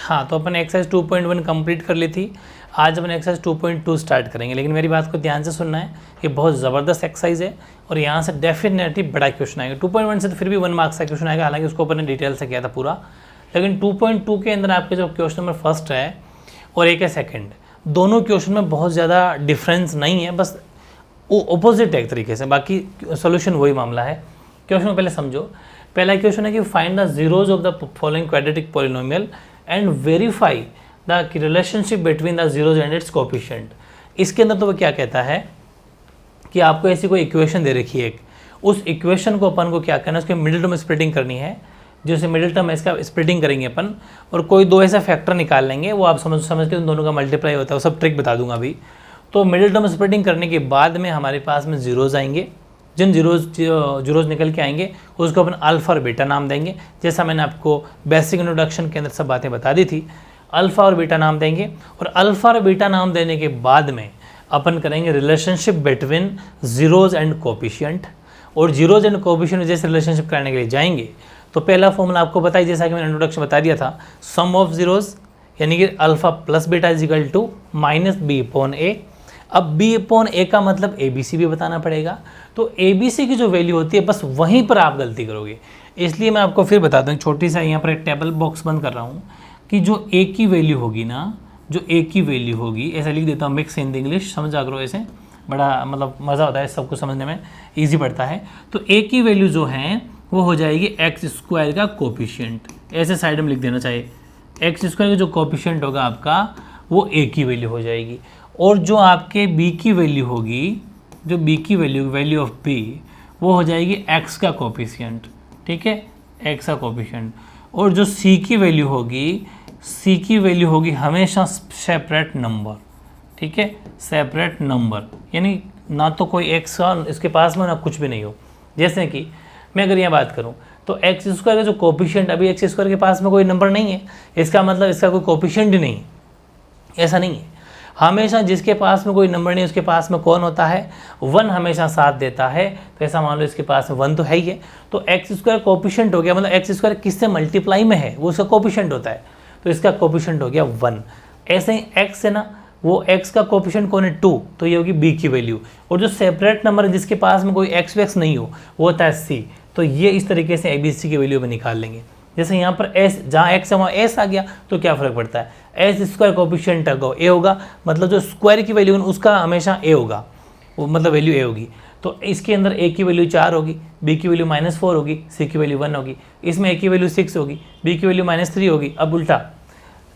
हाँ, तो अपन exercise 2.1 complete कर ली थी। आज अपन एक्सरसाइज 2.2 स्टार्ट करेंगे, लेकिन मेरी बात को ध्यान से सुनना है। ये बहुत ज़बरदस्त एक्सरसाइज है और यहाँ से डेफिनेटली बड़ा क्वेश्चन आएगा। 2.1 से तो फिर भी 1 मार्क्स का क्वेश्चन आएगा, हालांकि उसको अपन ने डिटेल से किया था पूरा। लेकिन 2.2 के अंदर आपके जो क्वेश्चन नंबर फर्स्ट है और एक है सेकेंड, दोनों क्वेश्चन में बहुत ज़्यादा डिफरेंस नहीं है, बस वो अपोजिट है एक तरीके से, बाकी सोल्यूशन वही मामला है। क्वेश्चन को पहले समझो। पहला क्वेश्चन है कि find the zeros of the following quadratic polynomial and verify the relationship between the zeros and it's coefficient. इसके अंदर तो वो क्या कहता है कि आपको ऐसी कोई इक्वेशन दे रखी है, उस इक्वेशन को अपन को क्या करना है, उसके मिडिल टर्म स्प्लिटिंग करनी है। जैसे मिडिल टर्म है इसका स्प्लिटिंग करेंगे अपन और कोई दो ऐसा फैक्टर निकाल लेंगे, वो आप समझ के उन दोनों का मल्टीप्लाई होता है, वो सब ट्रिक बता दूंगा अभी। तो मिडिल टर्म स्प्लिटिंग करने के बाद में हमारे पास में जीरोज आएंगे, जिन जीरोज निकल के आएंगे उसको अपन अल्फा और बीटा नाम देंगे। जैसा मैंने आपको बेसिक इंट्रोडक्शन के अंदर सब बातें बता दी थी, अल्फा और बीटा नाम देंगे। और अल्फा और बीटा नाम देने के बाद में अपन करेंगे relationship between zeros and coefficient. और जीरोज एंड कोफिशिएंट जैसे रिलेशनशिप करने के लिए जाएंगे तो पहला फॉर्मूला आपको पता है, जैसा कि मैंने इंट्रोडक्शन बता दिया था, सम ऑफ जीरोज यानी कि alpha plus beta is equal to minus b upon a. अब बी अपॉन ए का मतलब ए बी सी भी बताना पड़ेगा, तो ए बी सी की जो वैल्यू होती है बस वहीं पर आप गलती करोगे। इसलिए मैं आपको फिर बता दूँ, छोटी सा यहाँ पर एक टेबल बॉक्स बंद कर रहा हूँ कि जो ए की वैल्यू होगी ना, जो ए की वैल्यू होगी, ऐसा लिख देता हूँ मिक्स हिंदी इंग्लिश, समझ आ करो, ऐसे बड़ा मतलब मज़ा होता है सब कुछ समझने में, ईजी पड़ता है। तो ए की वैल्यू जो है वो हो जाएगी एक्स स्क्वायर का कोफिशिएंट, ऐसे साइड में लिख देना चाहिए। एक्स स्क्वायर का जो कोफिशिएंट होगा आपका वो ए की वैल्यू हो जाएगी। और जो आपके बी की वैल्यू होगी, जो बी की वैल्यू ऑफ बी, वो हो जाएगी एक्स का कोफिशिएंट, ठीक है, एक्स का कोफिशिएंट। और जो सी की वैल्यू होगी, सी की वैल्यू होगी हमेशा सेपरेट नंबर, ठीक है, सेपरेट नंबर, यानी ना तो कोई एक्स का इसके पास में ना कुछ भी नहीं हो। जैसे कि मैं अगर यहाँ बात करूँ तो एक्स स्क्वायर का जो कोफिशिएंट, अभी एक्स स्क्वायर के पास में कोई नंबर नहीं है, इसका मतलब इसका कोई कोफिशिएंट ही नहीं है, ऐसा नहीं है। हमेशा जिसके पास में कोई नंबर नहीं उसके पास में कौन होता है, 1 हमेशा साथ देता है। तो ऐसा मान लो इसके पास में 1 तो है ही है, तो एक्स स्क्वायर कोफिशिएंट हो गया, मतलब एक्स स्क्वायर किससे मल्टीप्लाई में है वो उसका कोफिशिएंट होता है, तो इसका कोफिशिएंट हो गया 1। ऐसे ही एक्स है ना, वो एक्स का कोफिशिएंट कौन है 2, तो ये होगी बी की वैल्यू। और जो सेपरेट नंबर है जिसके पास में कोई एक्स वैक्स नहीं हो वो होता है सी। तो ये इस तरीके से ए बी सी की वैल्यू में निकाल लेंगे। जैसे यहाँ पर एस, जहाँ एक्स है वहाँ एस आ गया, तो क्या फ़र्क पड़ता है, एस स्क्वायर कोफिशिएंट ए होगा, मतलब जो स्क्वायर की वैल्यू उसका हमेशा ए होगा, वो मतलब वैल्यू ए होगी। तो इसके अंदर ए की वैल्यू 4 होगी, बी की वैल्यू -4 होगी, सी की वैल्यू 1 होगी, इसमें ए की वैल्यू 6 होगी, बी की वैल्यू -3 होगी। अब उल्टा,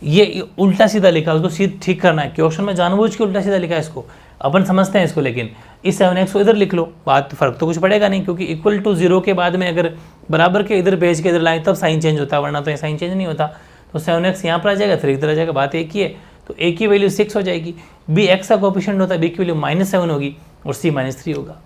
ये उल्टा सीधा लिखा, उसको सीधा ठीक करना है। क्वेश्चन में जानबूझ के उल्टा सीधा लिखा है, इसको अपन समझते हैं इसको, लेकिन इस 7x को इधर लिख लो, बात फ़र्क तो कुछ पड़ेगा नहीं, क्योंकि इक्वल टू 0 के बाद में अगर बराबर के इधर भेज के इधर लाएं तब साइन चेंज होता है, वरना तो ये साइन चेंज नहीं होता। तो 7x यहाँ पर आ जाएगा, 3 इधर आ जाएगा, बात एक ही है। तो ए की वैल्यू 6 हो जाएगी, बी एक्स का कोफिशिएंट होता है, बी की वैल्यू -7 होगी और सी -3 होगा।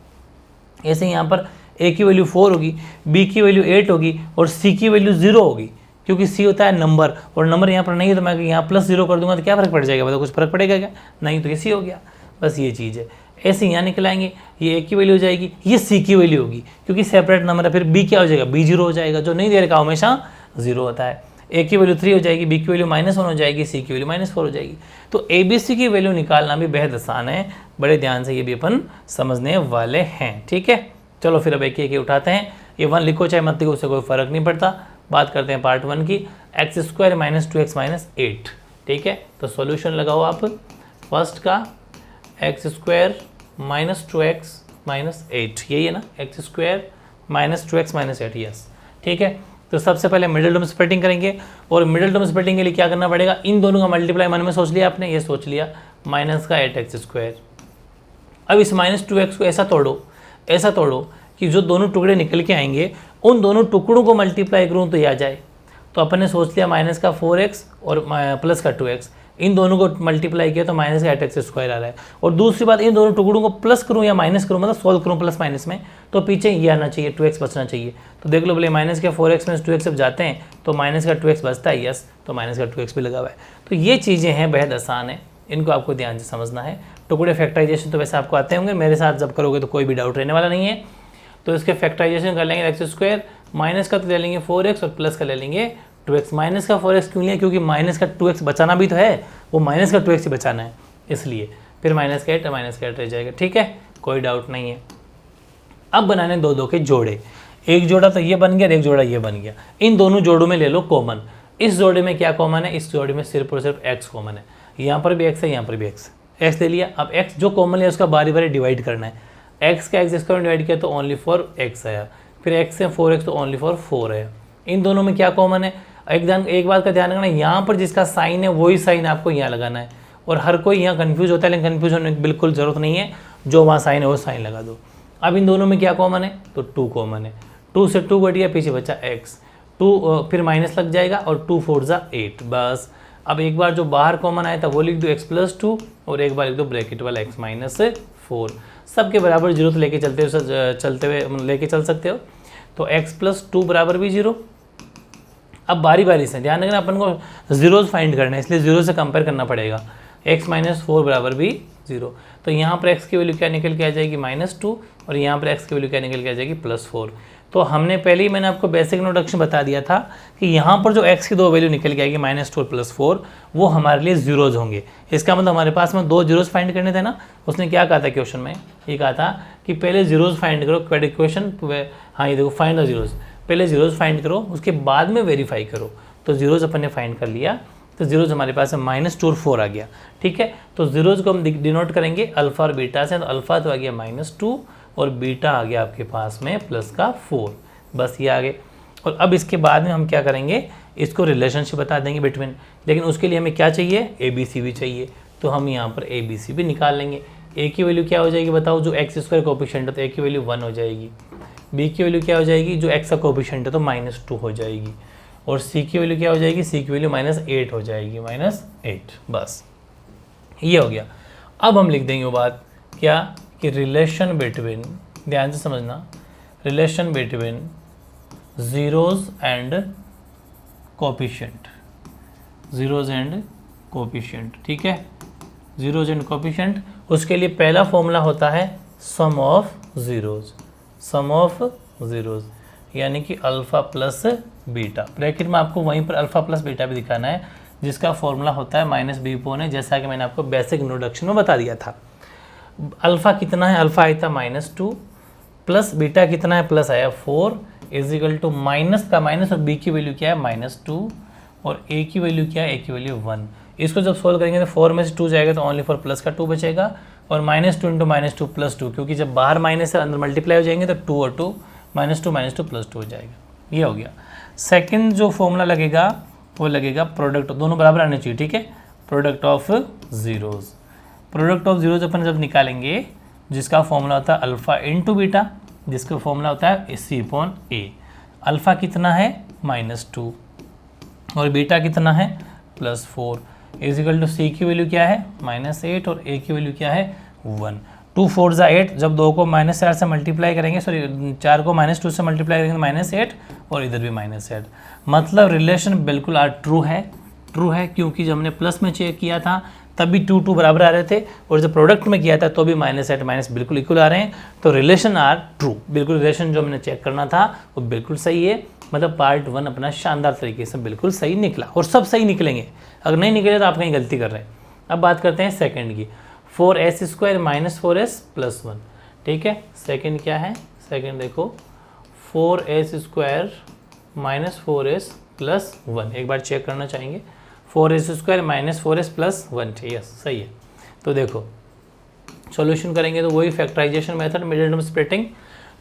ऐसे यहाँ पर ए की वैल्यू 4 होगी, बी की वैल्यू 8 होगी और सी की वैल्यू 0 होगी, क्योंकि सी होता है नंबर, और नंबर यहाँ पर नहीं है तो मैं यहाँ +0 कर दूंगा तो क्या फ़र्क पड़ जाएगा, मतलब कुछ फ़र्क पड़ेगा क्या, नहीं, तो ये सी हो गया, बस ये चीज़ है। ऐसे यहाँ निकलाएंगे, ये ए की वैल्यू हो जाएगी, ये सी की वैल्यू होगी, क्योंकि सेपरेट नंबर है। फिर बी क्या हो जाएगा, बी 0 हो जाएगा, जो नहीं दे रखा हमेशा 0 होता है। ए की वैल्यू 3 हो जाएगी, बी की वैल्यू -1 हो जाएगी, सी की वैल्यू -4 हो जाएगी। तो ए बी सी की वैल्यू निकालना भी बेहद आसान है, बड़े ध्यान से ये भी अपन समझने वाले हैं, ठीक है। चलो फिर अब एक उठाते हैं, ये 1 लिखो चाहे मत लिखो, उससे कोई फ़र्क नहीं पड़ता। बात करते हैं पार्ट 1 की, एक्स स्क्वायर -2x -8, ठीक है। तो सॉल्यूशन लगाओ आप फर्स्ट का, एक्स स्क्वायर -2x -8, यही है ना, एक्स स्क्वायर -2x -8, यस, ठीक है। तो सबसे पहले मिडिल टर्म स्प्लिटिंग करेंगे, और मिडिल टर्म स्प्लिटिंग के लिए क्या करना पड़ेगा, इन दोनों का मल्टीप्लाई मन में सोच लिया आपने, ये सोच लिया, माइनस का 8x स्क्वायर। अब इस -2x को ऐसा तोड़ो कि जो दोनों टुकड़े निकल के आएंगे उन दोनों टुकड़ों को मल्टीप्लाई करूँ तो ये आ जाए। तो अपन ने सोच लिया माइनस का 4x और प्लस का 2x, इन दोनों को मल्टीप्लाई किया तो माइनस का 8x स्क्वायर आ रहा है। और दूसरी बात, इन दोनों टुकड़ों को प्लस करूँ या माइनस करूँ, मतलब सॉल्व करूँ प्लस माइनस में, तो पीछे ये आना चाहिए, 2x बचना चाहिए। तो देख लो, बोले माइनस के 4x में 2x जब जाते हैं तो माइनस का 2x बचता है, यस, तो माइनस का 2x भी लगा हुआ है। तो ये चीज़ें हैं, बेहद आसान है, इनको आपको ध्यान से समझना है। टुकड़े फैक्टराइजेशन तो वैसे आपको आते होंगे, मेरे साथ जब करोगे तो कोई भी डाउट रहने वाला नहीं है। तो इसके फैक्टराइजेशन कर लेंगे, एक्स स्क्वायर माइनस का तो ले लेंगे 4x और प्लस का ले लेंगे 2x माइनस का 4x क्यों लिया, क्योंकि माइनस का 2x बचाना भी तो है, वो माइनस का 2x ही बचाना है, इसलिए फिर माइनस का 8 रह जाएगा। ठीक है, कोई डाउट नहीं है। अब बनाने दो दो के जोड़े, एक जोड़ा तो ये बन गया, एक जोड़ा ये बन गया। इन दोनों जोड़ों में ले लो कॉमन। इस जोड़े में क्या कॉमन है, इस जोड़े में सिर्फ और सिर्फ x कॉमन है। यहाँ पर भी x है, यहाँ पर भी x ले लिया। अब x जो कॉमन है उसका बारी बारी डिवाइड करना है। x का x स्क्वायर में डिवाइड किया तो ओनली फॉर x आया, फिर x से 4x तो ओनली फॉर 4 है। इन दोनों में क्या कॉमन है, एक बात का ध्यान रखना, यहाँ पर जिसका साइन है वही साइन आपको यहाँ लगाना है। और हर कोई यहाँ कन्फ्यूज होता है, लेकिन कन्फ्यूज होने की बिल्कुल ज़रूरत नहीं है, जो वहाँ साइन है वो साइन लगा दो। अब इन दोनों में क्या कॉमन है, तो 2 कॉमन है। 2 से 2 कट गया, पीछे बचा x, 2 फिर माइनस लग जाएगा और 2 4 जा 8 बस। अब एक बार जो बाहर कॉमन आया था वो लिख दो x+2 और एक बार लिख दो ब्रैकेट वाला x-4। सबके बराबर 0 तो लेके चलते हुए लेके चल सकते हो, तो x+2 बराबर भी 0। अब बारी बारी से ध्यान रखना, अपन को जीरोज फाइंड करना है, इसलिए 0 से कंपेयर करना पड़ेगा। x-4 बराबर भी 0, तो यहाँ पर x की वैल्यू क्या निकल के आ जाएगी -2 और यहाँ पर x की वैल्यू क्या निकल के आ जाएगी +4। तो हमने पहले ही मैंने आपको बेसिक इंट्रोडक्शन बता दिया था कि यहाँ पर जो x की दो वैल्यू निकल के आएगी -2 और +4, वो हमारे लिए जीरोज होंगे। इसका मतलब हमारे पास में 2 जीरोज फाइंड करने थे ना। उसने क्या कहा था क्वेश्चन में, ये कहा था कि पहले जीरोज फाइंड करो, क्वेड्रेटिक क्वेश्चन। हाँ ये देखो, फाइंड द जीरोज, पहले जीरोज फाइंड करो, उसके बाद में वेरीफाई करो। तो जीरोज अपन ने फाइंड कर लिया, तो जीरोज हमारे पास -2 और 4 आ गया। ठीक है, तो जीरोज को हम डिनोट करेंगे अल्फा और बीटा से, तो अल्फा तो आ गया -2 और बीटा आ गया आपके पास में +4, बस ये आ गए। और अब इसके बाद में हम क्या करेंगे, इसको रिलेशनशिप बता देंगे बिटवीन, लेकिन उसके लिए हमें क्या चाहिए, ABC भी चाहिए। तो हम यहाँ पर ABC भी निकाल लेंगे। A की वैल्यू क्या हो जाएगी बताओ, जो x² कोफिशिएंट है तो A की वैल्यू 1 हो जाएगी। B की वैल्यू क्या हो जाएगी, जो x का कोफिशिएंट है तो -2 हो जाएगी। और C की वैल्यू क्या हो जाएगी, C की वैल्यू -8 हो जाएगी, -8 बस ये हो गया। अब हम लिख देंगे वो बात क्या, कि रिलेशन बिटवीन, ध्यान से समझना, relation between zeros and coefficient, zeros and coefficient. ठीक है, जीरोज एंड कोफिशिएंट, उसके लिए पहला फॉर्मूला होता है sum of zeros, sum of zeros, यानी कि अल्फा प्लस बीटा। ब्रैकेट में आपको वहीं पर अल्फा प्लस बीटा भी दिखाना है, जिसका फॉर्मूला होता है -b/, जैसा कि मैंने आपको बेसिक इंट्रोडक्शन में बता दिया था। अल्फा कितना है, अल्फा आया था -2 प्लस बीटा कितना है, प्लस आया 4 इजिकल टू माइनस का माइनस, और b की वैल्यू क्या है -2 और a की वैल्यू क्या है, a की वैल्यू 1। इसको जब सोल्व करेंगे तो 4 में से 2 जाएगा तो ओनली फॉर प्लस का 2 बचेगा, और -2 × -2 +2, क्योंकि जब बाहर माइनस से अंदर मल्टीप्लाई हो जाएंगे तो 2 और 2 -2 +2 हो जाएगा। ये हो गया। सेकंड जो फॉर्मूला लगेगा वो लगेगा प्रोडक्ट, दोनों बराबर आने चाहिए। ठीक है, product of zeros, product of zeros अपन जब निकालेंगे, जिसका फॉर्मूला होता है अल्फा इंटू बीटा, जिसका फॉर्मूला होता है C/A। अल्फा कितना है -2 और बीटा कितना है +4 इजिकल टू C की वैल्यू क्या है -8 और A की वैल्यू क्या है 1। 2 4 जा 8, जब 2 को -4 से मल्टीप्लाई करेंगे, सॉरी 4 को -2 से मल्टीप्लाई करेंगे तो -8 और इधर भी -8। मतलब रिलेशन बिल्कुल ट्रू है, ट्रू है, क्योंकि जब हमने प्लस में चेक किया था तब भी 2 2 बराबर आ रहे थे, और जब प्रोडक्ट में किया था तो भी -8 माइनस बिल्कुल इक्वल आ रहे हैं। तो रिलेशन आर ट्रू, बिल्कुल रिलेशन जो हमने चेक करना था वो बिल्कुल सही है। मतलब पार्ट 1 अपना शानदार तरीके से बिल्कुल सही निकला, और सब सही निकलेंगे, अगर नहीं निकले तो आप कहीं गलती कर रहे हैं। अब बात करते हैं सेकंड की, 4s² - 4s + 1। ठीक है, सेकंड क्या है, सेकंड देखो 4s² - 4s + 1, एक बार चेक करना चाहेंगे। 4s² - 4s + 1, यस सही है। तो देखो सॉल्यूशन करेंगे तो वही factorisation method, middle term splitting,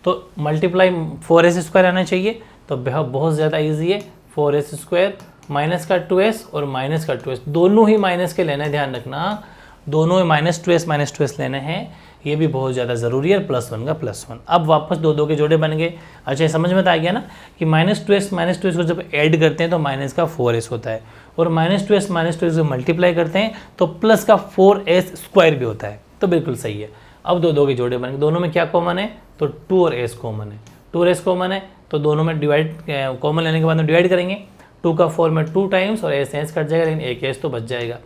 तो मल्टीप्लाई 4s² आना चाहिए, तो बहुत ज़्यादा इजी है। 4s² माइनस का 2s और माइनस का 2s, दोनों ही माइनस के लेना है, ध्यान रखना, दोनों ही -2s लेने हैं, ये भी बहुत ज़्यादा ज़रूरी है। +1 का +1। अब वापस 2 2 के जोड़े बन गए। अच्छा समझ में आ गया ना कि -2s को जब ऐड करते हैं तो माइनस का 4s होता है, और -2s को मल्टीप्लाई करते हैं तो प्लस का 4s² भी होता है, तो बिल्कुल सही है। अब 2 2 के जोड़े बन गए, दोनों में क्या कॉमन है, तो 2 और s कॉमन है, 2 और s कॉमन है, तो दोनों में डिवाइड, कॉमन लेने के बाद में डिवाइड करेंगे। 2 का 4 में 2 टाइम्स और s कट जाएगा, लेकिन एक s तो बच जाएगा।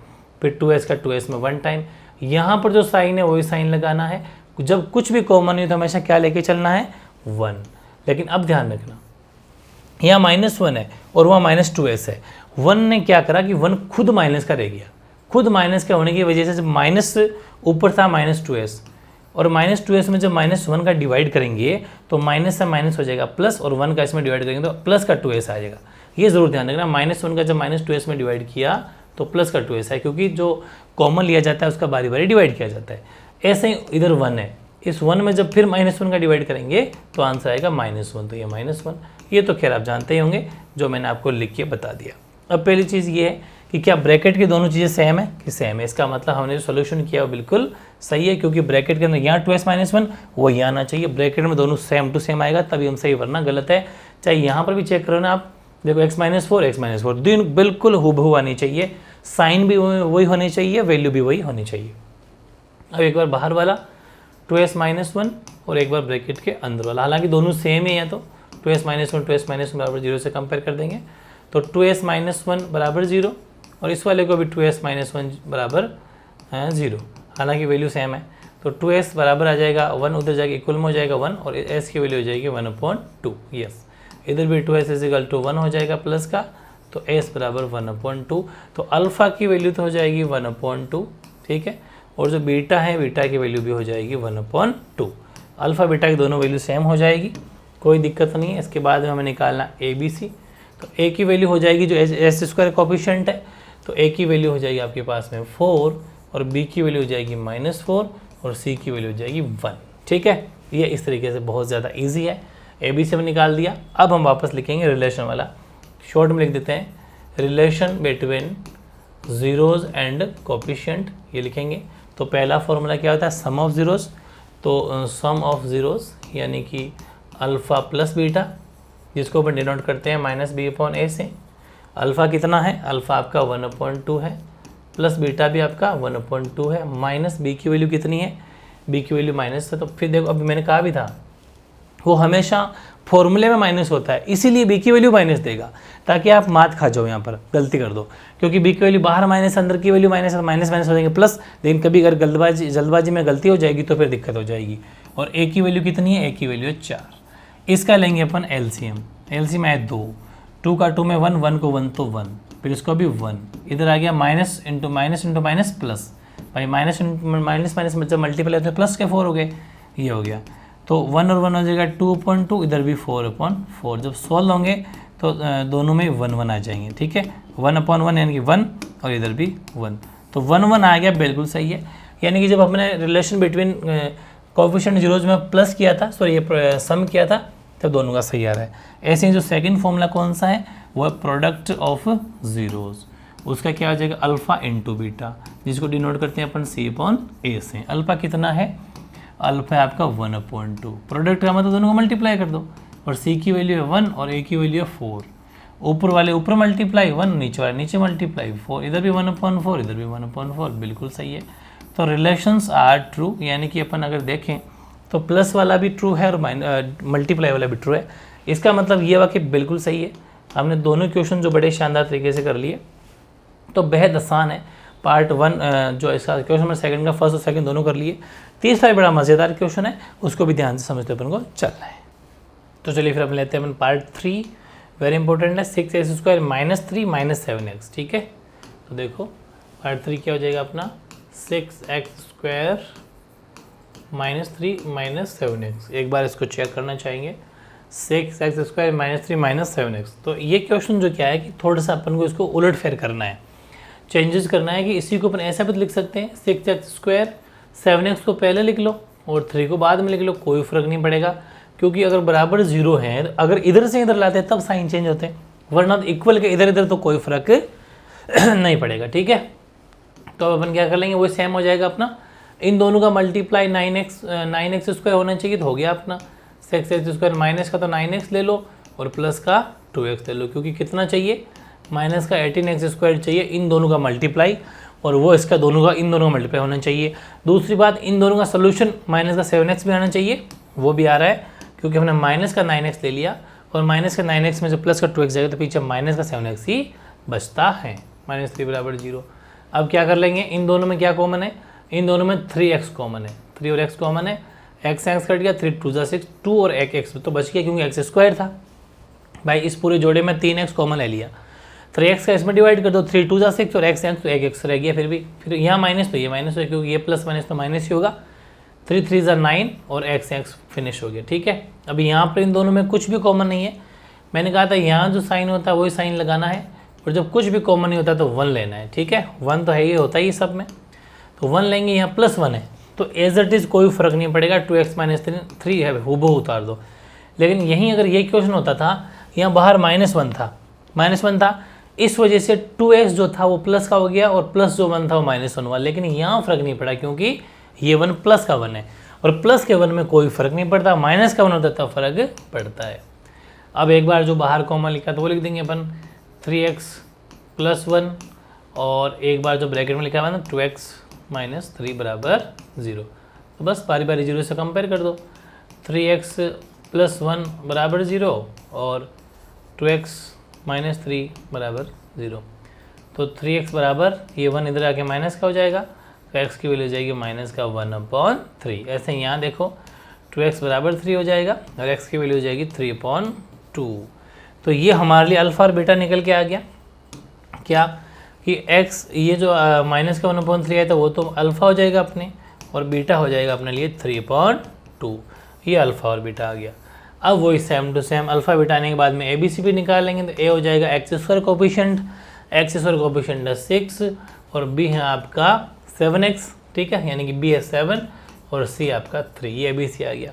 फिर 2s का 2s में 1 टाइम, यहाँ पर जो साइन है वही साइन लगाना है। जब कुछ भी कॉमन है तो हमेशा क्या लेके चलना है, 1। लेकिन अब ध्यान रखना, यहाँ -1 है और वहाँ -2s है। 1 ने क्या करा कि 1 खुद माइनस का रह गया, खुद माइनस का होने की वजह से जब माइनस ऊपर था -2s, और -2s में जब -1 का डिवाइड करेंगे तो माइनस से माइनस हो जाएगा प्लस, और 1 का इसमें डिवाइड करेंगे तो प्लस का 2s आ जाएगा। ये ज़रूर ध्यान रखना, -1 का जब -2s में डिवाइड किया तो प्लस का 2s है, क्योंकि जो कॉमन लिया जाता है उसका बारी बारी डिवाइड किया जाता है। ऐसे ही इधर 1 है, इस 1 में जब फिर -1 का डिवाइड करेंगे तो आंसर आएगा -1, तो ये -1। ये तो खैर आप जानते ही होंगे, जो मैंने आपको लिख के बता दिया। अब पहली चीज़ ये है कि क्या ब्रैकेट की दोनों चीज़ें सेम है कि सेम है। इसका मतलब हमने जो सोल्यूशन किया वो बिल्कुल सही है, क्योंकि ब्रैकेट के अंदर यहाँ 2s -1 वो यहाँ आना चाहिए, ब्रैकेट में दोनों सेम टू सेम आएगा तभी हम सही, वरना गलत है। चाहे यहाँ पर भी चेक करो ना आप, देखो x -4 दिन बिल्कुल हुबहू आनी चाहिए, साइन भी वही होनी चाहिए, वैल्यू भी वही होनी चाहिए। अब एक बार बाहर वाला 2s -1 और एक बार ब्रैकेट के अंदर वाला, हालांकि दोनों सेम ही है, तो 2s -1 बराबर 0 से कंपेयर कर देंगे तो 2s -1 बराबर 0, और इस वाले को भी 2s -1 बराबर 0, हालांकि वैल्यू सेम है। तो 2s बराबर आ जाएगा 1, उधर जाके इक्वल में हो जाएगा 1, और s की वैल्यू हो जाएगी 1/2। यस, इधर भी 2s = 1 हो जाएगा प्लस का, तो s बराबर 1/2। तो अल्फ़ा की वैल्यू तो हो जाएगी 1/2, ठीक है, और जो बीटा है, बीटा की वैल्यू भी हो जाएगी 1/2। अल्फ़ा बीटा की दोनों वैल्यू सेम हो जाएगी, कोई दिक्कत नहीं है। इसके बाद हमें निकालना ABC, तो a की वैल्यू हो जाएगी, जो s² कोफिशिएंट है, तो a की वैल्यू हो जाएगी आपके पास में 4, और b की वैल्यू हो जाएगी -4, और c की वैल्यू हो जाएगी 1। ठीक है, ये इस तरीके से बहुत ज़्यादा ईजी है। ABC में निकाल दिया। अब हम वापस लिखेंगे रिलेशन वाला, शॉर्ट में लिख देते हैं, relation between zeros and coefficient, ये लिखेंगे। तो पहला फॉर्मूला क्या होता है, सम ऑफ ज़ीरोज़, तो सम ऑफ ज़ीरोज़ यानी कि अल्फ़ा प्लस बीटा, जिसको अपन डिनोट करते हैं -b/a से। अल्फ़ा कितना है, अल्फ़ा आपका 1/2 है, प्लस बीटा भी आपका 1/2 है, माइनस b की वैल्यू कितनी है, b की वैल्यू माइनस है। तो फिर देखो, अभी मैंने कहा भी था वो हमेशा फॉर्मूले में माइनस होता है, इसीलिए b की वैल्यू माइनस देगा, ताकि आप मात खा जाओ, यहाँ पर गलती कर दो, क्योंकि b की वैल्यू बाहर माइनस, अंदर की वैल्यू माइनस, माइनस हो जाएंगे प्लस। लेकिन कभी अगर जल्दबाजी में गलती हो जाएगी तो फिर दिक्कत हो जाएगी। और a की वैल्यू कितनी है, a की वैल्यू है 4। इसका लेंगे अपन एलसीएम है 2 का 2 में 1, 1 को 1 तो 1, फिर इसको भी 1, इधर आ गया माइनस इंटू माइनस प्लस, भाई माइनस माइनस जब मल्टीप्लाई तो प्लस के 4 हो गए, ये हो गया। तो 1 और 1 हो जाएगा 2/2, इधर भी 4/4। जब सॉल्व होंगे तो दोनों में 1 1 आ जाएंगे, ठीक है, 1/1 यानी कि 1, और इधर भी 1, तो 1 1 आ गया, बिल्कुल सही है। यानी कि जब हमने रिलेशन बिटवीन कोफिशिएंट जीरोज़ में प्लस किया था, सॉरी ये सम किया था, तब दोनों का सही आ रहा है। ऐसे ही जो सेकंड फॉर्मूला कौन सा है, वो है प्रोडक्ट ऑफ ज़ीरोज़, उसका क्या हो जाएगा, अल्फ़ा इंटू बीटा, जिसको डिनोट करते हैं अपन c/a से। अल्फ़ा कितना है, अल्फ़ा है आपका 1/2, प्रोडक्ट का मतलब दोनों को मल्टीप्लाई कर दो, और c की वैल्यू है 1 और a की वैल्यू है 4, ऊपर वाले ऊपर मल्टीप्लाई 1, नीचे वाले नीचे मल्टीप्लाई 4, इधर भी 1/4, इधर भी 1/4, बिल्कुल सही है। तो रिलेशंस आर ट्रू, यानी कि अपन अगर देखें तो प्लस वाला भी ट्रू है और मल्टीप्लाई वाला भी ट्रू है। इसका मतलब ये हुआ कि बिल्कुल सही है। हमने दोनों क्वेश्चन जो बड़े शानदार तरीके से कर लिए, तो बेहद आसान है। पार्ट 1 जो इसका क्वेश्चन नंबर सेकंड का फर्स्ट और सेकंड दोनों कर लिए। तीसरा बड़ा मज़ेदार क्वेश्चन है, उसको भी ध्यान से समझते अपन को चलना है। तो चलिए फिर अपन लेते हैं अपन पार्ट 3, वेरी इंपॉर्टेंट है, 6x² -3 7x, ठीक है। तो देखो पार्ट 3 क्या हो जाएगा अपना, 6x² -3 7x। एक बार इसको चेक करना चाहेंगे, 6x² -3 7x। तो ये क्वेश्चन जो क्या है कि थोड़ा सा अपन को इसको उलट फेर करना है, चेंजेस करना है, कि इसी को अपन ऐसा भी लिख सकते हैं, 6x² 7x को पहले लिख लो और 3 को बाद में लिख लो, कोई फ़र्क नहीं पड़ेगा, क्योंकि अगर बराबर 0 है, अगर इधर से इधर लाते हैं तब साइन चेंज होते हैं, वरना इक्वल के इधर इधर तो कोई फ़र्क नहीं पड़ेगा, ठीक है। तो अब अपन क्या कर लेंगे, वो सेम हो जाएगा अपना, इन दोनों का मल्टीप्लाई 9x² होना चाहिए, तो हो गया अपना 6x², माइनस का तो 9x ले लो और प्लस का 2x ले लो, क्योंकि कितना चाहिए, माइनस का 18x² चाहिए, इन दोनों का मल्टीप्लाई, और वो इसका दोनों का इन दोनों का मल्टीप्लाई होना चाहिए। दूसरी बात, इन दोनों का सोल्यूशन माइनस का 7x भी आना चाहिए, वो भी आ रहा है, क्योंकि हमने माइनस का 9x ले लिया, और माइनस का 9x में जब प्लस का 2x जाएगा तो पीछे माइनस का 7x ही बचता है, -3 = 0। अब क्या कर लेंगे, इन दोनों में क्या कॉमन है, इन दोनों में 3x कॉमन है, 3 और x कॉमन है, x कट गया, 3 2 6, 2 और 1 x तो बच गया, क्योंकि x² था, भाई इस पूरे जोड़े में 3x कॉमन ले लिया, 3x का इसमें डिवाइड कर दो, 3 2 6 और x तो 1x रह गया, फिर यहाँ माइनस तो ये माइनस है क्योंकि ये प्लस माइनस तो माइनस ही होगा, 3 3 9 और x फिनिश हो गया। ठीक है, अभी यहाँ पर इन दोनों में कुछ भी कॉमन नहीं है, मैंने कहा था यहाँ जो साइन होता है वही साइन लगाना है, और जब कुछ भी कॉमन नहीं होता तो 1 लेना है। ठीक है, 1 तो है, ये होता ही सब में, तो 1 लेंगे, यहाँ +1 है तो एज इट इज़ कोई फ़र्क नहीं पड़ेगा, 2x - 3 है हूबहू उतार दो। लेकिन यहीं अगर ये क्वेश्चन होता था, यहाँ बाहर -1 था, इस वजह से 2x जो था वो प्लस का हो गया और प्लस जो 1 था वो -1 हुआ, लेकिन यहाँ फ़र्क नहीं पड़ा क्योंकि ये 1 प्लस का 1 है और प्लस के 1 में कोई फ़र्क नहीं पड़ता, माइनस का 1 होता तब फ़र्क पड़ता है। अब एक बार जो बाहर कॉमन लिखा तो वो लिख देंगे अपन 3x + 1 और एक बार जो ब्रैकेट में लिखा हुआ ना 2x - 3 = 0, तो बस बारी बारी 0 से कंपेयर कर दो, 3x + 1 = 0 और 2x - 3 = 0, तो 3x बराबर ये 1 इधर आके माइनस का हो जाएगा, तो x की वैल्यू हो जाएगी -1/3। ऐसे यहाँ देखो 2x = 3 हो जाएगा और x की वैल्यू हो जाएगी 3/2। तो ये हमारे लिए अल्फ़ा और बीटा निकल के आ गया क्या कि x ये जो माइनस का 1/3 है तो वो तो अल्फ़ा हो जाएगा अपने, और बीटा हो जाएगा अपने लिए 3/2, ये अल्फ़ा और बीटा आ गया। अब वही same to same alpha beta आने के बाद में ABCD निकाल लेंगे, तो A हो जाएगा x² कोफिशिएंट, x² कोफिशिएंट है 6 और B है आपका 7x। ठीक है, यानी कि B है 7 और C आपका 3, ये ABC आ गया।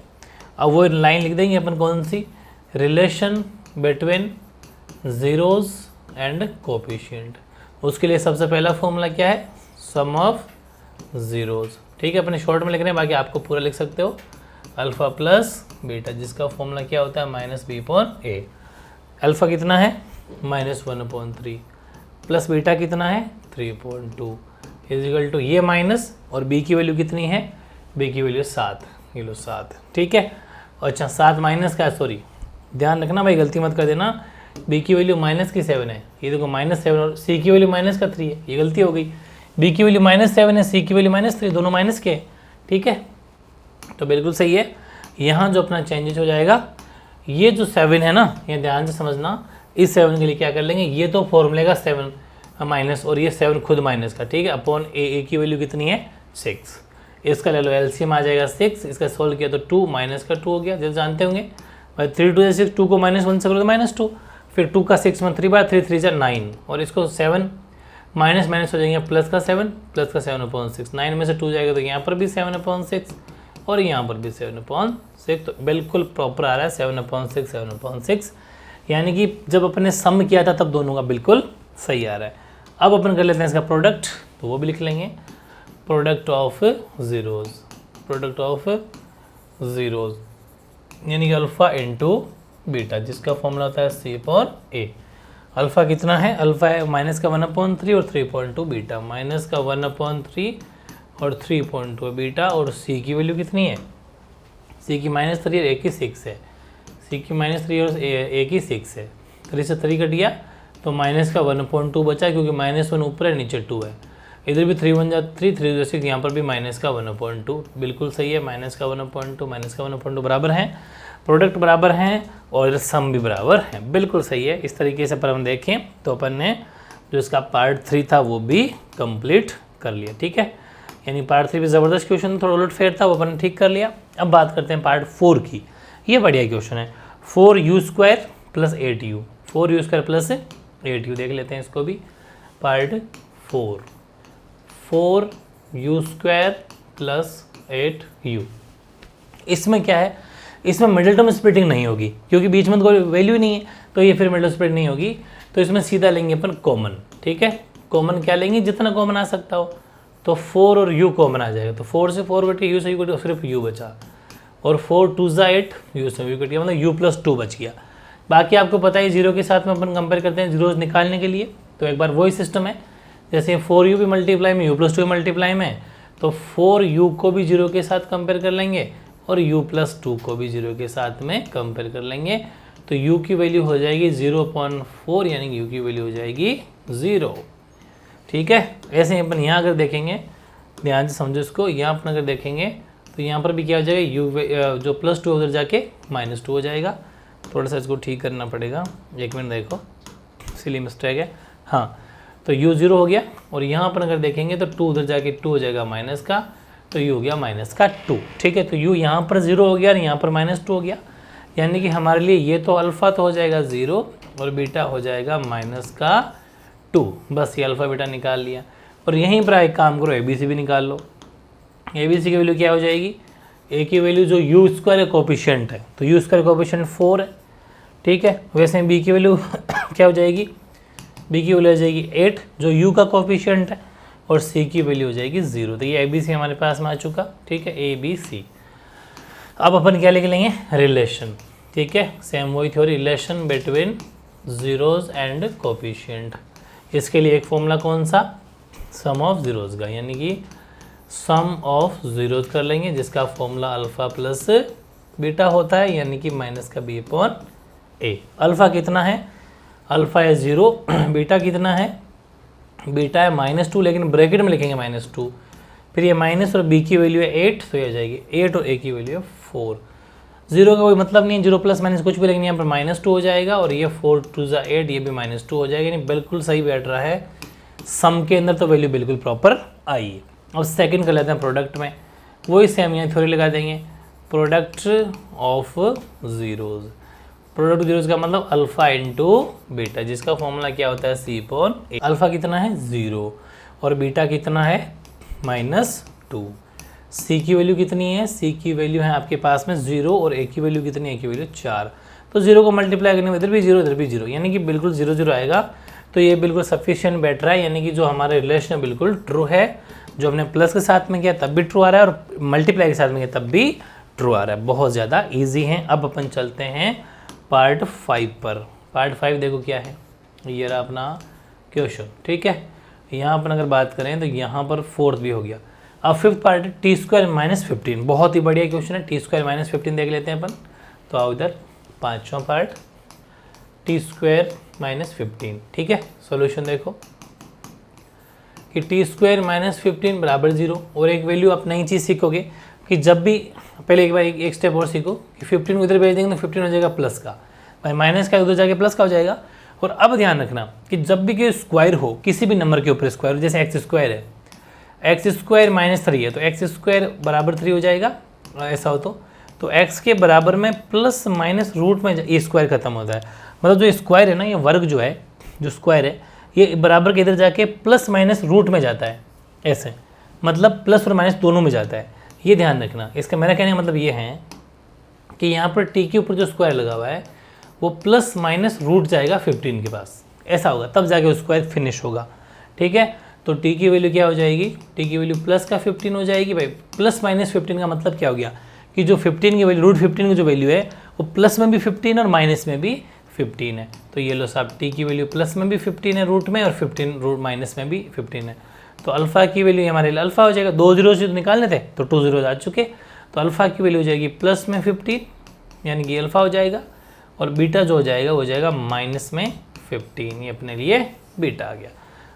अब वो लाइन लिख देंगे अपन कौन सी, relation between zeros and coefficient. उसके लिए सबसे पहला फॉर्मूला क्या है, सम ऑफ ज़ीरोज़। ठीक है, अपने शॉर्ट में लिख रहे हैं, बाकी आपको पूरा लिख सकते हो, अल्फ़ा प्लस बीटा जिसका फॉर्मूला क्या होता है -b/a। अल्फ़ा कितना है -1/3 प्लस बीटा कितना है 3/2 = ये माइनस, और b की वैल्यू कितनी है, b की वैल्यू 7, ये लो 7। ठीक है, अच्छा 7 माइनस का, सॉरी ध्यान रखना भाई गलती मत कर देना, b की वैल्यू -7 है, ये देखो -7 और c की वैल्यू -3 है, ये गलती हो गई, b की वैल्यू -7 है, c की वैल्यू -3, दोनों माइनस के। ठीक है, तो बिल्कुल सही है। यहाँ जो अपना चेंजेस हो जाएगा, ये जो 7 है ना, ये ध्यान से समझना, इस 7 के लिए क्या कर लेंगे, ये तो फॉर्मूले का 7 माइनस और ये 7 खुद माइनस का। ठीक है, अपॉन a की वैल्यू कितनी है 6, इसका ले लो एलसीएम आ जाएगा 6, इसका सोल्व किया तो 2 माइनस का 2 हो गया, जैसे जानते होंगे भाई 3 2 6, 2 को -1 से करो तो -2, फिर 2 का 6 में 3/3 3 9 और इसको 7 माइनस हो जाएंगे प्लस का 7 7/6, 9 में से 2 जाएगा तो यहाँ पर भी 7/6 और यहाँ पर भी 7/6, तो बिल्कुल प्रॉपर आ रहा है 7/6 7/6, यानी कि जब अपने सम किया था तब दोनों का बिल्कुल सही आ रहा है। अब अपन कर लेते हैं इसका प्रोडक्ट, तो वो भी लिख लेंगे, प्रोडक्ट ऑफ ज़ीरोज़ यानी कि अल्फ़ा इंटू बीटा जिसका फॉर्मूला होता है C/A। अल्फ़ा कितना है, अल्फ़ा है माइनस का 1/3 और 3/2 बीटा, माइनस का 1/3 और 3/2 बीटा, और C की वैल्यू कितनी है, C की -3 और A की 6 है, C की -3 और A की 6 है, 3 से 3 कट गया तो माइनस का 1/2 बचा क्योंकि -1 ऊपर है नीचे 2 है, इधर भी 3 1 जा 3 3 जा 6, यहाँ पर भी माइनस का 1/2, बिल्कुल सही है, माइनस का 1/2 बराबर हैं, प्रोडक्ट बराबर हैं और सम भी बराबर है, बिल्कुल सही है। इस तरीके से पर हम देखें तो अपन ने जो इसका पार्ट 3 था वो भी कंप्लीट कर लिया। ठीक है, यानी पार्ट 3 भी ज़बरदस्त क्वेश्चन, थोड़ा उलट फेर था, वो अपन ने ठीक कर लिया। अब बात करते हैं पार्ट 4 की, ये बढ़िया क्वेश्चन है, 4u² + 8u, 4u² + 8u देख लेते हैं इसको भी, पार्ट 4u² + 8u। इसमें क्या है, इसमें मिडिल टर्म स्प्लिटिंग नहीं होगी क्योंकि बीच में तो कोई वैल्यू नहीं है, तो ये फिर मिडिल स्प्लिट नहीं होगी, तो इसमें सीधा लेंगे अपन कॉमन। ठीक है, कॉमन क्या लेंगे, जितना कॉमन आ सकता हो, तो 4 और u कॉमन आ जाएगा, तो 4 से 4 कटे, u से u कटे, सिर्फ u बचा, और 4 2 = 8, u से u कट गया, मतलब u + 2 बच गया। बाकी आपको पता है 0 के साथ में अपन कंपेयर करते हैं जीरोज निकालने के लिए, तो एक बार वही सिस्टम है, जैसे 4u भी मल्टीप्लाई में, u + 2 मल्टीप्लाई में, तो 4u को भी 0 के साथ कंपेयर कर लेंगे और u + 2 को भी 0 के साथ में कंपेयर कर लेंगे, तो u की वैल्यू हो जाएगी 0.4, यानी कि u की वैल्यू हो जाएगी 0। ठीक है, ऐसे ही अपन यहाँ अगर देखेंगे, ध्यान से समझो इसको, यहाँ अपन अगर देखेंगे तो यहाँ पर भी क्या हो जाएगा, u जो +2 उधर जाके -2 हो जाएगा, थोड़ा सा इसको ठीक करना पड़ेगा, 1 मिनट देखो, सिली मिस्टेक है। हाँ, तो u 0 हो गया और यहाँ पर अगर देखेंगे तो 2 उधर जाके 2 हो जाएगा माइनस का, तो u हो गया माइनस का 2। ठीक है, तो u यहाँ पर 0 हो गया और यहाँ पर -2 हो गया, यानी कि हमारे लिए ये तो अल्फ़ा तो हो जाएगा 0 और बीटा हो जाएगा माइनस का 2। बस ये अल्फ़ा बीटा निकाल लिया। और यहीं पर एक काम करो, ABC भी निकाल लो। ABC की वैल्यू क्या हो जाएगी, A की वैल्यू जो u स्क्वायर कोफिशिएंट है, तो u स्क्वायर कोफिशिएंट 4 है। ठीक है, वैसे B की वैल्यू क्या हो जाएगी, B की वैल्यू हो जाएगी 8 जो u का कोफिशिएंट है, और C की वैल्यू हो जाएगी 0। तो ये ABC हमारे पास में आ चुका। ठीक है, ABC। अब अपन क्या लिख लेंगे, रिलेशन। ठीक है, सेम वही theory, relation between zeros and coefficient. इसके लिए एक फॉर्मूला कौन सा, सम ऑफ जीरोज का, यानी कि सम ऑफ जीरोज कर लेंगे, जिसका फॉर्मूला अल्फ़ा प्लस बीटा होता है, यानी कि माइनस का b अपॉन a। अल्फ़ा कितना है, अल्फ़ा है 0, बीटा कितना है, बीटा है -2, लेकिन ब्रैकेट में लिखेंगे -2। फिर ये माइनस और b की वैल्यू है 8, तो ये आ जाएगी 8 और a की वैल्यू है 4। 0 का कोई मतलब नहीं है, 0 प्लस माइनस कुछ भी, लेकिन यहाँ पर -2 हो जाएगा और ये 4 2 8, ये भी -2 हो जाएगा, यानी बिल्कुल सही बैठ रहा है सम के अंदर, तो वैल्यू बिल्कुल प्रॉपर आई। अब सेकंड कर लेते हैं प्रोडक्ट में, वही सेम यहाँ थ्योरी लगा देंगे, product of zeros. Product zeros का मतलब अल्फ़ा इंटू बीटा, जिसका फॉर्मूला क्या होता है, c अपॉन a। अल्फ़ा कितना है 0 और बीटा कितना है -2। c की वैल्यू कितनी है, c की वैल्यू है आपके पास में 0 और a की वैल्यू कितनी है, a की वैल्यू 4। तो 0 को मल्टीप्लाई करने में इधर भी 0 इधर भी 0, यानी कि बिल्कुल 0 0 आएगा। तो ये बिल्कुल सफिशिएंट बैठ रहा है, यानी कि जो हमारा रिलेशन बिल्कुल ट्रू है, जो हमने प्लस के साथ में किया तब भी ट्रू आ रहा है और मल्टीप्लाई के साथ में किया तब भी ट्रू आ रहा है। बहुत ज़्यादा ईजी है। अब अपन चलते हैं पार्ट 5 पर। पार्ट 5 देखो क्या है, ये रहा अपना क्वेश्चन। ठीक है, यहाँ पर अगर बात करें तो यहाँ पर 4th भी हो गया। अब 5th पार्ट है t² - 15। बहुत ही बढ़िया क्वेश्चन है, t² - 15 देख लेते हैं अपन। तो आओ इधर 5वां पार्ट t² - 15। ठीक है, सॉल्यूशन देखो कि t² - 15 बराबर 0। और एक वैल्यू आप नई चीज़ सीखोगे कि जब भी, पहले एक बार एक स्टेप और सीखो कि 15 को इधर भेज देंगे तो 15 हो जाएगा प्लस का, भाई माइनस का उधर जाके प्लस का हो जाएगा। और अब ध्यान रखना कि जब भी कोई स्क्वायर हो, किसी भी नंबर के ऊपर स्क्वायर, जैसे x² है, x² - 3 है, तो x² बराबर 3 हो जाएगा। ऐसा हो तो x के बराबर में प्लस माइनस रूट में ये स्क्वायर खत्म होता है। मतलब जो स्क्वायर है ना, ये वर्ग जो है, जो स्क्वायर है, ये बराबर के इधर जाके प्लस माइनस रूट में जाता है, ऐसे मतलब प्लस और माइनस दोनों में जाता है। ये ध्यान रखना। इसका मेरा कहने का मतलब ये है कि यहाँ पर t के ऊपर जो स्क्वायर लगा हुआ है वो प्लस माइनस रूट जाएगा 15 के पास, ऐसा होगा तब जाके वो स्क्वायर फिनिश होगा। ठीक है, तो t की वैल्यू क्या हो जाएगी, t की वैल्यू प्लस का 15 हो जाएगी। भाई प्लस माइनस 15 का मतलब क्या हो गया कि जो 15 की वैल्यू, √15 की जो वैल्यू है वो प्लस में भी 15 और माइनस में भी 15 है। तो ये लो साहब, t की वैल्यू प्लस में भी 15 है रूट में, और 15 रूट माइनस में भी 15 है। तो अल्फ़ा की वैल्यू हमारे लिए अल्फ़ा हो जाएगा, 2 जीरो से तो निकालने थे तो 2 जीरो आ चुके। तो अल्फ़ा की वैल्यू हो जाएगी प्लस में 15, यानी कि अल्फ़ा हो जाएगा, और बीटा जो हो जाएगा वो हो जाएगा माइनस में 15। ये अपने लिए बीटा आ गया।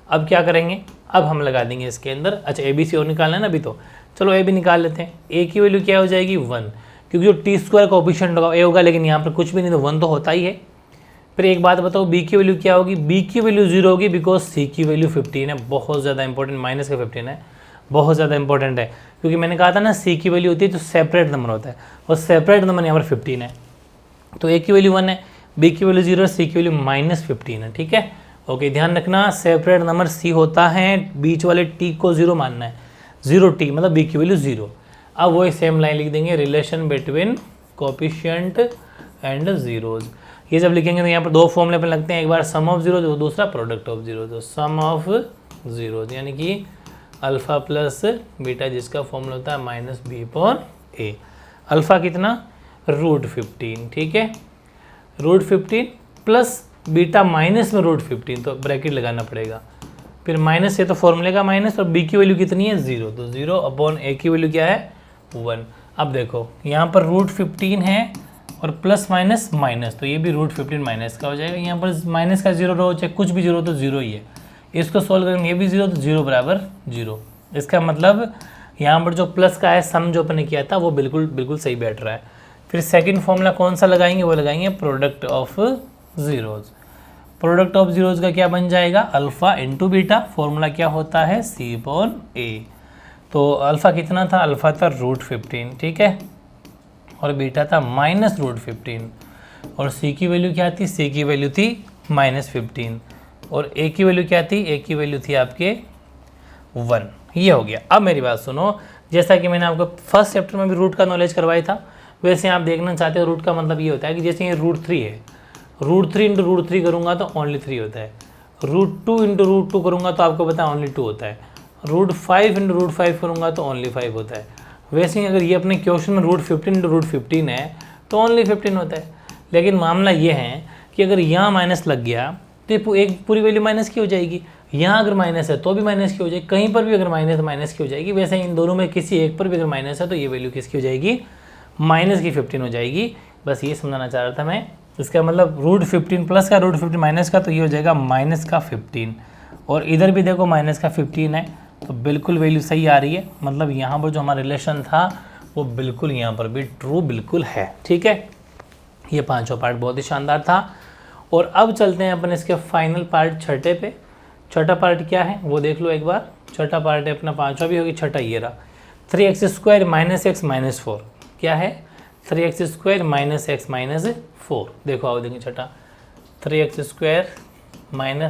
अब क्या करेंगे, अब हम लगा देंगे इसके अंदर। अच्छा ABC और निकालना है ना अभी, तो चलो A भी निकाल लेते हैं। A की वैल्यू क्या हो जाएगी 1, क्योंकि जो t² कोएफिशिएंट होगा A होगा, लेकिन यहाँ पर कुछ भी नहीं तो 1 तो होता ही है। फिर एक बात बताओ B की वैल्यू क्या होगी, B की वैल्यू 0 होगी, बिकॉज C की वैल्यू 15 है। बहुत ज़्यादा इंपॉर्टेंट, माइनस का 15 है, बहुत ज़्यादा इंपॉर्टेंट है, क्योंकि मैंने कहा था ना C की वैल्यू होती है तो सेपरेट नंबर होता है, और सेपरेट नंबर यहाँ पर 15 है। तो A की वैल्यू 1 है, B की वैल्यू 0 है, C की वैल्यू -15 है। ठीक है, ओके, ध्यान रखना सेपरेट नंबर C होता है, बीच वाले T को 0 मानना है, 0T मतलब B की वैल्यू 0। अब वही सेम लाइन लिख देंगे, relation between coefficient and zeros. ये जब लिखेंगे तो यहाँ पर 2 फॉर्मूले पर लगते हैं, एक बार सम ऑफ जीरोज और दूसरा प्रोडक्ट ऑफ जीरोज। तो सम ऑफ जीरोज यानी कि अल्फ़ा प्लस बीटा, जिसका फॉर्मूला होता है -b/a। अल्फ़ा कितना, √15। ठीक है, √15 प्लस बीटा माइनस में √15, तो ब्रैकेट लगाना पड़ेगा। फिर माइनस है तो फॉर्मूले का माइनस, और b की वैल्यू कितनी है 0, तो 0/a की वैल्यू क्या है 1। अब देखो यहाँ पर √15 है और प्लस माइनस माइनस, तो ये भी √15 माइनस का हो जाएगा। यहाँ पर माइनस का 0 रहो चाहे कुछ भी 0 तो 0 ही है। इसको सॉल्व करेंगे, ये भी 0 तो 0 बराबर 0। इसका मतलब यहाँ पर जो प्लस का है सम जो अपन ने किया था वो बिल्कुल सही बैठ रहा है। फिर सेकंड फॉर्मूला कौन सा लगाएंगे, वो लगाएंगे product of zeros. Product of zeros का क्या बन जाएगा, अल्फा इंटू बीटा, फॉर्मूला क्या होता है C/A। तो अल्फा कितना था, अल्फा था √15, ठीक है, और बीटा था -√15, और सी की वैल्यू क्या थी, सी की वैल्यू थी -15, और ए की वैल्यू क्या थी, ए की वैल्यू थी आपके 1। ये हो गया। अब मेरी बात सुनो, जैसा कि मैंने आपको फर्स्ट चैप्टर में भी रूट का नॉलेज करवाया था, वैसे आप देखना चाहते हो रूट का मतलब ये होता है कि जैसे ये √3 है, √3 इंटू √3 करूँगा तो ओनली 3 होता है, √2 इंटू √2 करूँगा तो आपको पता है ओनली 2 होता है, √5 इंटू √5 करूँगा तो ओनली 5 होता है। वैसे ही अगर ये अपने क्वेश्चन में √15 इंटू √15 है तो ओनली 15 होता है। लेकिन मामला ये है कि अगर यहाँ माइनस लग गया तो एक पूरी वैल्यू माइनस की हो जाएगी, यहाँ अगर माइनस है तो भी माइनस की हो जाएगी, कहीं पर भी अगर माइनस माइनस की हो जाएगी। वैसे इन दोनों में किसी एक पर भी अगर माइनस है तो ये वैल्यू किसकी हो जाएगी, माइनस की 15 हो जाएगी। बस ये समझाना चाह रहा था मैं। इसका मतलब √15 प्लस का √15 माइनस का, तो ये हो जाएगा माइनस का 15, और इधर भी देखो माइनस का 15 है, तो बिल्कुल वैल्यू सही आ रही है। मतलब यहाँ पर जो हमारा रिलेशन था वो बिल्कुल यहाँ पर भी ट्रू बिल्कुल है, ठीक है। ये पांचों पार्ट बहुत ही शानदार था। और अब चलते हैं अपन इसके फाइनल पार्ट छठे पे। छठा पार्ट क्या है वो देख लो एक बार। छठा पार्ट है अपना, पांचवा भी होगी, छठा ये रहा 3x² - x - 4। क्या है 3x² - x - 4। देखो आओ देखें छठा 3x² -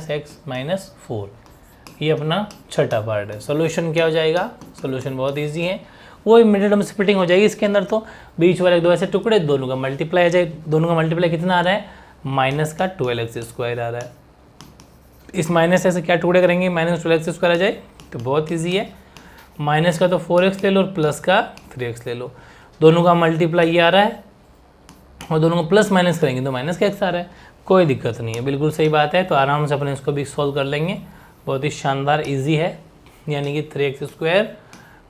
x - 4, ये अपना छठा पार्ट है। सोल्यूशन क्या हो जाएगा, सोल्यूशन बहुत ईजी है, वो मिडिल टर्म स्प्लिटिंग हो जाएगी इसके अंदर। तो बीच वाले दो ऐसे टुकड़े, दोनों का मल्टीप्लाई आ जाए। दोनों का मल्टीप्लाई कितना आ रहा है, माइनस का 12x² आ रहा है। इस माइनस से क्या टुकड़े करेंगे, -12x² आ जाए, तो बहुत ईजी है। माइनस का तो 4x ले लो और प्लस का 3x ले लो। दोनों का मल्टीप्लाई ये आ रहा है और दोनों को प्लस माइनस करेंगे तो माइनस का x आ रहा है, कोई दिक्कत नहीं है, बिल्कुल सही बात है। तो आराम से अपने इसको भी सॉल्व कर लेंगे, बहुत ही शानदार ईजी है। यानी कि 3x²,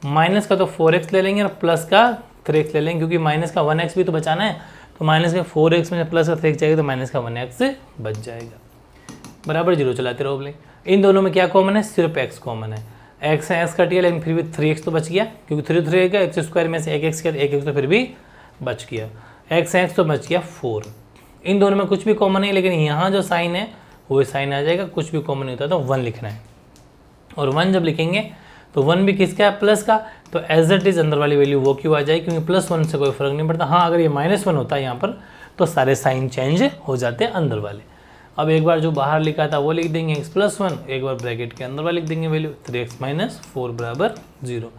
माइनस का तो 4x ले लेंगे और प्लस का 3x ले लेंगे, क्योंकि माइनस का 1x भी तो बचाना है। तो माइनस का 4x में प्लस का 3x जाएगा तो माइनस का 1x बच जाएगा, बराबर 0 चलाते रहो बोले। इन दोनों में क्या कॉमन है, सिर्फ x कॉमन है। x है, x कट गया, लेकिन फिर भी 3x तो बच गया, क्योंकि 3 का x² में से एक x तो फिर भी बच गया। x है, x तो बच गया 4। इन दोनों में कुछ भी कॉमन नहीं, लेकिन यहाँ जो साइन है वो साइन आ जाएगा। कुछ भी कॉमन नहीं होता तो 1 लिखना है, और 1 जब लिखेंगे तो 1 भी किसका है, प्लस का। तो एज इट इज अंदर वाली वैल्यू वो क्यों आ जाएगी, क्योंकि +1 से कोई फर्क नहीं पड़ता। हाँ, अगर ये -1 होता है यहाँ पर तो सारे साइन चेंज हो जाते हैं अंदर वाले। अब एक बार जो बाहर लिखा था वो लिख देंगे x + 1, एक बार ब्रैकेट के अंदर वाले लिख देंगे वैल्यू 3x - 4 बराबर 0।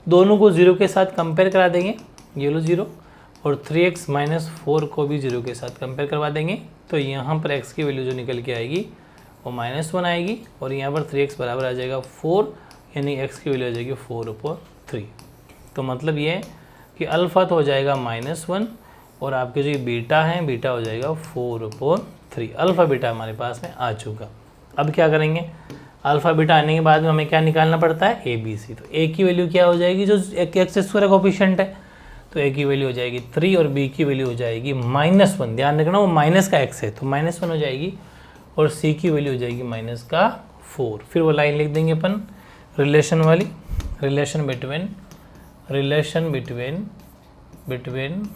दोनों को 0 के साथ कंपेयर करा देंगे, ये लो 0, और 3x - 4 को भी 0 के साथ कंपेयर करवा देंगे। तो यहाँ पर x की वैल्यू जो निकल के आएगी वो -1 आएगी, और यहाँ पर 3x बराबर आ जाएगा 4, यानी x की वैल्यू आ जाएगी 4/3। तो मतलब ये है कि अल्फ़ा तो हो जाएगा -1, और आपके जो ये बीटा है, बीटा हो जाएगा 4/3। अल्फ़ा बीटा हमारे पास में आ चुका। अब क्या करेंगे, अल्फ़ा बीटा आने के बाद में हमें क्या निकालना पड़ता है, ABC। तो A की वैल्यू क्या हो जाएगी, जो x² कोफिशिएंट है, तो A की वैल्यू हो जाएगी 3 और B की वैल्यू हो जाएगी -1। ध्यान रखना वो माइनस का x है तो -1 हो जाएगी, और C की वैल्यू हो जाएगी -4। फिर वो लाइन लिख देंगे अपन रिलेशन वाली, relation between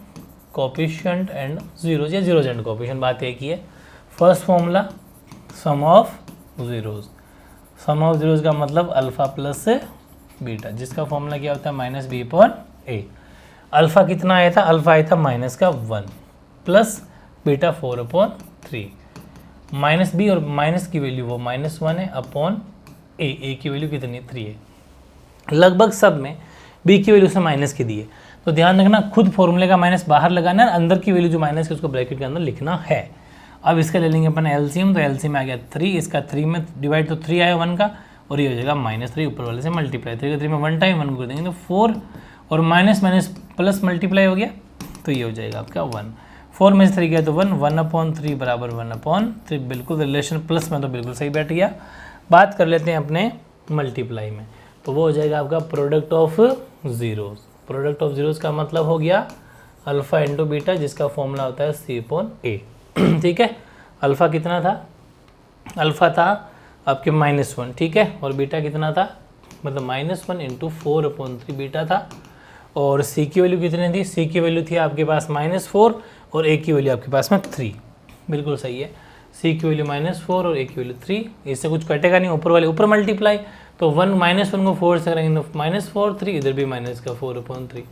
coefficient and zeros या जीरोज एंड कोफिशिएंट। बात एक ही है। First formula some of zeros का मतलब अल्फ़ा प्लस बीटा, जिसका फॉर्मूला क्या होता है -b/a। अल्फ़ा कितना आया था, अल्फ़ा आया था -1 प्लस बीटा 4/3। -b और माइनस की वैल्यू वो -1 है अपॉन a की वैल्यू कितनी 3 है। लगभग सब में b की वैल्यू से माइनस की दी है, तो ध्यान रखना खुद फॉर्मूले का माइनस बाहर लगाना है, अंदर की वैल्यू जो माइनस है उसको ब्रैकेट के अंदर लिखना है। अब इसका ले लेंगे अपन एलसीएम, तो एलसीएम आ गया 3, इसका 3 में डिवाइड तो 3 आया 1 का, और ये हो जाएगा -3 ऊपर वाले से मल्टीप्लाई। 3 का 3 में 1 टाइम 1 कर देंगे तो 4, और माइनस प्लस मल्टीप्लाई हो गया तो ये हो जाएगा आपका 1। 4 में से 3 गया तो 1/3 बराबर 1/3। बिल्कुल रिलेशन प्लस में तो बिल्कुल सही बैठ गया। बात कर लेते हैं अपने मल्टीप्लाई में, तो वो हो जाएगा आपका product of zeros. Product of zeros का मतलब हो गया अल्फ़ा इंटू बीटा, जिसका फॉर्मूला होता है C/A। ठीक है, अल्फ़ा कितना था, अल्फ़ा था आपके -1, ठीक है, और बीटा कितना था, मतलब -1 × 4/3 बीटा था, और सी की वैल्यू कितनी थी, सी की वैल्यू थी आपके पास -4 और ए की वैल्यू आपके पास में 3, बिल्कुल सही है। सी की वैल्यू -4 और ए की वैल्यू 3, इससे कुछ कटेगा नहीं, ऊपर वाले ऊपर मल्टीप्लाई, तो 1 को 4 से करेंगे तो -4 3, इधर भी माइनस का 4/3,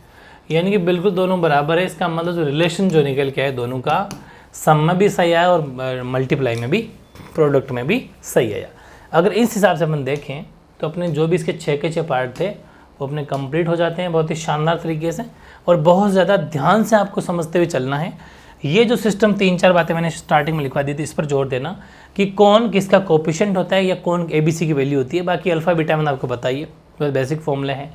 यानी कि बिल्कुल दोनों बराबर है। इसका मतलब जो रिलेशन जो निकल के आए दोनों का सम में भी सही आया और मल्टीप्लाई में भी, प्रोडक्ट में भी सही आया। अगर इस हिसाब से अपन देखें तो अपने जो भी इसके 6 के 6 पार्ट थे वो अपने कंप्लीट हो जाते हैं बहुत ही शानदार तरीके से, और बहुत ज़्यादा ध्यान से आपको समझते हुए चलना है। ये जो सिस्टम 3-4 बातें मैंने स्टार्टिंग में लिखवा दी थी, इस पर जोर देना कि कौन किसका कोफिशिएंट होता है या कौन ABC की वैल्यू होती है। बाकी अल्फ़ा बीटा मैंने आपको बताइए, बस बेसिक फॉर्मूले हैं।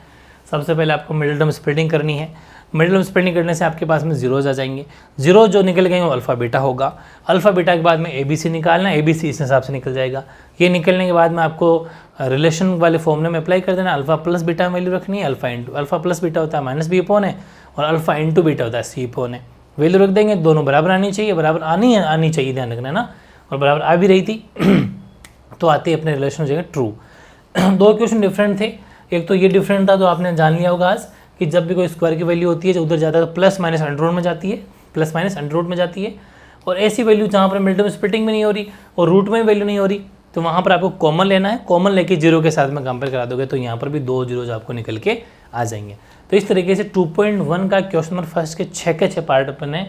सबसे पहले आपको मिडिल टर्म स्प्लिटिंग करनी है, मिडिल टर्म स्प्लिटिंग करने से आपके पास में जीरोज आ जाएंगे, जीरो जो निकल गए वो अल्फ़ा बीटा होगा। अल्फ़ा बीटा के बाद में ABC निकालना, ABC इस हिसाब से निकल जाएगा। ये निकलने के बाद में आपको रिलेशन वाले फॉर्मूले में अप्लाई कर देना, अल्फ़ा प्लस बीटा वैल्यू रखनी है, अल्फ़ा प्लस बीटा होता है -B/, और अल्फ़ा इंटू बीटा होता है C/, वैल्यू रख देंगे। दोनों बराबर आनी चाहिए, बराबर आनी चाहिए, ध्यान रखना ना, और बराबर आ भी रही थी तो आते अपने रिलेशन हो जाएगा ट्रू। 2 क्वेश्चन डिफरेंट थे, एक तो ये डिफरेंट था तो आपने जान लिया होगा आज कि जब भी कोई स्क्वायर की वैल्यू होती है जो उधर जाता है तो प्लस माइनस अंडर रूट में जाती है, प्लस माइनस अंडर रूट में जाती है। और ऐसी वैल्यू जहाँ पर मिड टर्म स्प्लिटिंग में नहीं हो रही और रूट में वैल्यू नहीं हो रही तो वहाँ पर आपको कॉमन लेना है, कॉमन लेके जीरो के साथ में कंपेयर करा दोगे तो यहाँ पर भी 2 जीरोज आपको निकल के आ जाएंगे। तो इस तरीके से 2.1 का क्वेश्चन नंबर फर्स्ट के 6 के 6 पार्ट अपन ने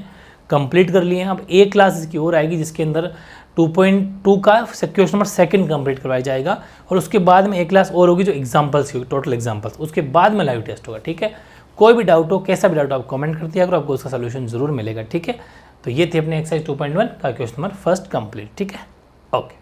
कंप्लीट कर लिए हैं। अब एक क्लास इसकी और आएगी जिसके अंदर 2.2 का क्वेश्चन नंबर सेकंड कंप्लीट करवाया जाएगा, और उसके बाद में एक क्लास और होगी जो एग्जांपल्स की होगी, टोटल एग्जांपल्स, उसके बाद में लाइव टेस्ट होगा। ठीक है, कोई भी डाउट हो, कैसा भी डाउट हो, आप कमेंट कर दिया करो, आपको उसका सोल्यूशन जरूर मिलेगा। ठीक है, तो ये थे अपने एक्सरसाइज 2.1 का क्वेश्चन नंबर फर्स्ट कंप्लीट। ठीक है, ओके।